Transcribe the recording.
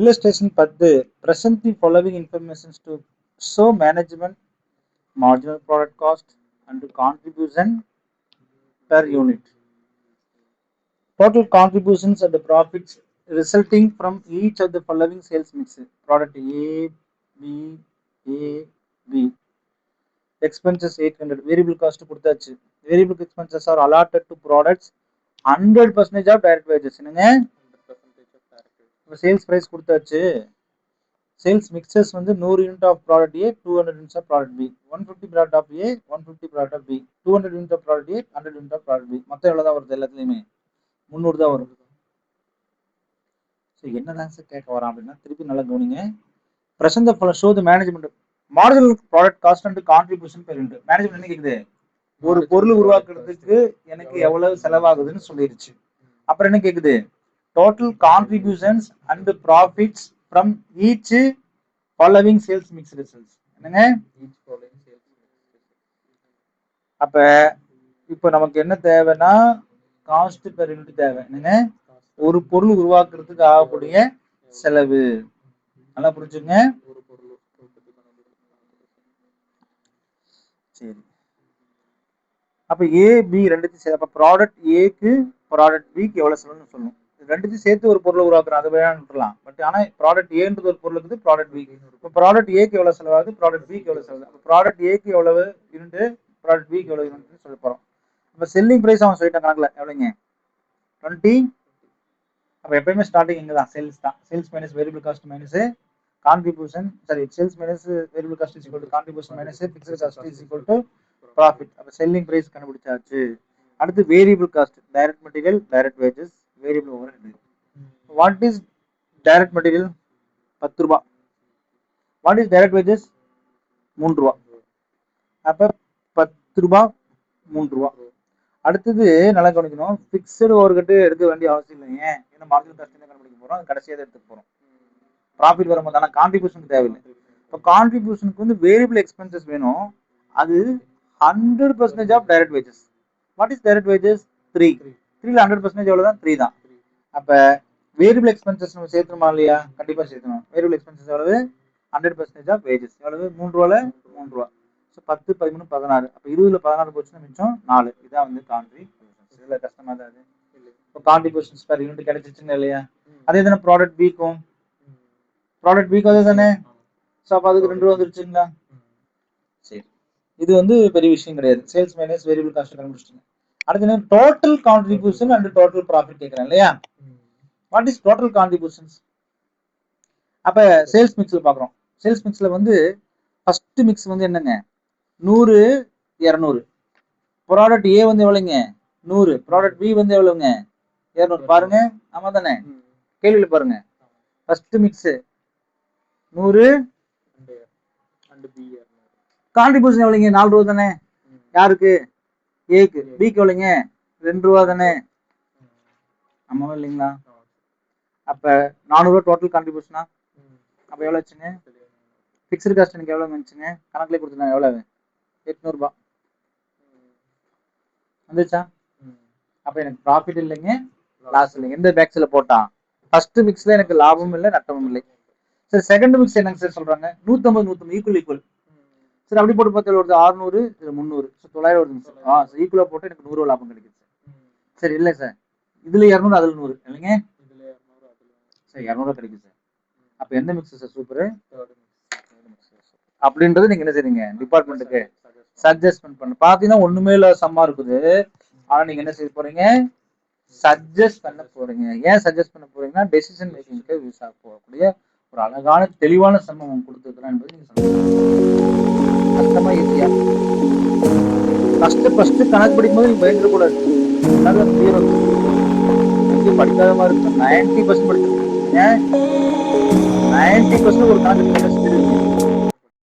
Illustration 10. Present the following information to show management, marginal product cost, and contribution per unit. Total contributions and the profits resulting from each of the following sales mix. Product A, B, A, B. Expenses 800. Variable cost கொடுத்தாச்சு. Variable expenses are allotted to products 100% of direct wages. என்னங்க? Sales price கொடுத்தாச்சு. Sales mixes வந்து 100 unit of product A, 200 units of product B. 150 product of A, 150 product of B. 200 unit of product A, 100 unit of product B. மொத்தம் எவ்வளவு தான் வருது எல்லாத்துலயுமே? 300 தான் வரும். ஸோ என்னதான் சார் கேட்க வரான் அப்படின்னா திருப்பி நல்லா கவனிங்க. Present the follow show the management marginal product cost and contribution per unit. Management என்ன கேக்குது? ஒரு பொருள் உருவாக்குறதுக்கு எனக்கு எவ்வளவு செலவாகுதுன்னு சொல்லிருச்சு. அப்புறம் என்ன கேக்குது? Total contributions and profits from each following sales mix results. என்னங்க? அப்ப இப்போ நமக்கு என்ன தேவைன்னா காஸ்ட் பெர் யூனிட் தேவை. என்னங்க? ஒரு பொருள் உருவாக்குறதுக்கு ஆகக்கூடிய செலவு. நல்லா புரிஞ்சுங்க. சரி, அப்ப ஏ பி ரெண்டுத்தையும் சேர்த்து, அப்ப ப்ராடக்ட் ஏக்கு ப்ராடக்ட் பிக்கு எவ்வளவு செலவுன்னு சொல்லணும். ரெண்டுத்தையும் சேர்த்து ஒரு பொருளை உருவாக்குறோம், அதை வேணாம். பட் ஆனா ப்ராடக்ட் ஏன்றது ஒரு பொருள் இருக்குது, ப்ராடக்ட் பி. இப்போ ப்ராடக்ட் ஏக்கு எவ்வளவு செலவாகுது, ப்ராடக்ட் பிக்கு எவ்வளவு செலவு. அப்போ ப்ராடக்ட் ஏக்கு எவ்வளவு யூனிட், ப்ராடக்ட் பிக்கு எவ்வளவு யூனிட் சொல்ல போறோம். இப்போ செல்லிங் பிரைஸ் அவன் சொல்லிட்டான் கணக்குல எவ்வளவுங்க? 20. அப்ப எப்பயுமே ஸ்டார்டிங் எங்க தான்? சேல்ஸ் தான். Sales minus variable cost minus contribution, sorry, sales minus variable cost is equal to contribution minus fixed cost is equal to profit. அப்ப செல்லிங் பிரைஸ் கண்டுபிடிச்சாச்சு. அடுத்து variable cost, direct material, direct wages, variable overhead. What is direct material? 10 ரூபாய். What is direct wages? 3 ரூபாய். அப்ப 10 ரூபாய் 3 ரூபாய். அடுத்தது நல்லா கவனிக்கணும், பிக்சடு ஓவர்ஹெட் எடுக்க வேண்டிய அவசியம் இல்லைங்க. ஏன்னா மார்ஜினல் காஸ்ட் கண்டுபிடிக்க போறோம், அது கடைசியாக தான் எடுத்துக்க போறோம். ப்ராஃபிட் வரும்போது ஆனால் கான்ட்ரிபியூஷனுக்கு தேவையில்லை. இப்போ கான்ட்ரிபியூஷனுக்கு வந்து வேரியபிள் எக்ஸ்பென்சஸ் வேணும், அது 100% of direct wages. What is direct wages? 3. 3ல 100% எவ்வளவு தான்? 3 தான். அப்ப வேரியபிள் எக்ஸ்பென்சஸ் நம்ம சேர்த்துமா இல்லையா? கண்டிப்பா சேர்க்கணும். வேரியபிள் எக்ஸ்பென்சஸ் எவ்வளவு? 100% ஆஃப் வேஜஸ். எவ்வளவு? 3 ரூபால 3 ரூபா. ஸோ 10, 13, 16. அப்ப 20ல 16 போச்சுன்னா மிச்சம் 4. இதான் வந்து கான்ட்ரிபியூஷன்ஸ். இதுல கஷ்டமா தான் அது. இப்போ கான்ட்ரிபியூஷன்ஸ் பர் யூனிட் கிடைச்சிச்சுங்க இல்லையா? அதே தானே ப்ராடக்ட் பிக்கும். ப்ராடக்ட் பிக்கு அதே தானே. ஸோ அப்போ அதுக்கு 2 ரூபா வந்துருச்சுங்களா? சரி, இது வந்து பெரிய விஷயம் கிடையாது. சேல்ஸ் மைனஸ் வேரியபிள் காஸ்ட் கண்டுபிடிச்சிங்க. அடுத்து total contribution and total profit கேட்கறேன் இல்லையா? What is total contributions? அப்ப சேல்ஸ் மிக்ஸ்ல பாக்குறோம். சேல்ஸ் மிக்ஸ்ல வந்து ஃபர்ஸ்ட் மிக்ஸ் வந்து என்னங்க? 100, 200. ப்ராடக்ட் ஏ வந்து எவ்வளவுங்க? 100. ப்ராடக்ட் பி வந்து எவ்வளவுங்க? 200. பாருங்க, ஆமா தானே? கேள்வியில பாருங்க, ஃபர்ஸ்ட் மிக்ஸ் 100 கான்ட்ரிபியூஷன் எவ்வளவுங்க? 4 ரூபா தானே. யாருக்கு? ஏக்கு. பிக்கு எவ்வளவுங்க? 2 ரூபா தானே. ஆமாவா இல்லைங்களா? அப்ப 400 ரூபா டோட்டல் கான்ட்ரிபியூஷனா? அப்ப எவ்வளவு ஆச்சுங்க? பிக்ஸ்டு காஸ்ட் எனக்கு எவ்வளவு வந்துச்சுங்க? கணக்குல கொடுத்துருந்தாங்க எவ்வளவு? 800 ரூபாய் வந்துச்சா? அப்ப எனக்கு ப்ராஃபிட் இல்லைங்க, லாஸ் இல்லைங்க. எந்த பேக்ஸ்ல போட்டான்? ஃபர்ஸ்ட் மிக்ஸ்ல எனக்கு லாபமும் இல்லை, நட்டமும் இல்லை. சரி, செகண்ட் மிக்ஸ் என்னங்க சார் சொல்றாங்க? 150, 150 ஈக்குவல். சரி, அப்படி போட்டு பார்த்தா வருது 600, இது 300, 900 வருதுங்க சார். ஈக்குவலா போட்டு எனக்கு 100 ரூபா லாபம் கிடைக்குது சார். சரி, இல்லை சார், இதுல 200 அதுல 100 இல்லைங்க. சரி, 200 கிடைக்குது சார். அப்ப எந்த மிக்ஸ் சார் சூப்பர் அப்படின்றது நீங்க என்ன செய்றீங்க? டிபார்ட்மெண்ட்டுக்கு சஜஸ்ட்மெண்ட் பண்ண. பாத்தீங்கன்னா ஒண்ணுமே இல்ல சம்மா இருக்குது. ஆனா நீங்க என்ன செய்ய போறீங்க? சஜஸ்ட் பண்ண போறீங்க. ஏன் சஜஸ்ட் பண்ண போறீங்கன்னா டெசிஷன் மேக்கிங்க்கு யூஸ் ஆக போகக்கூடிய ஒரு அழகான தெளிவான சம்மம் அவங்க கொடுத்துருக்கிறேன் என்பது நீங்க சொல்லுங்க. கஷ்டமா ஈஸியா? ஃபர்ஸ்ட் கணக்கு படிக்கும்போது நீங்க பயந்துட கூடாது. படிக்காத மாதிரி இருக்கும். 90% படிச்சிருக்கீங்க. 90% ஒரு கணக்கு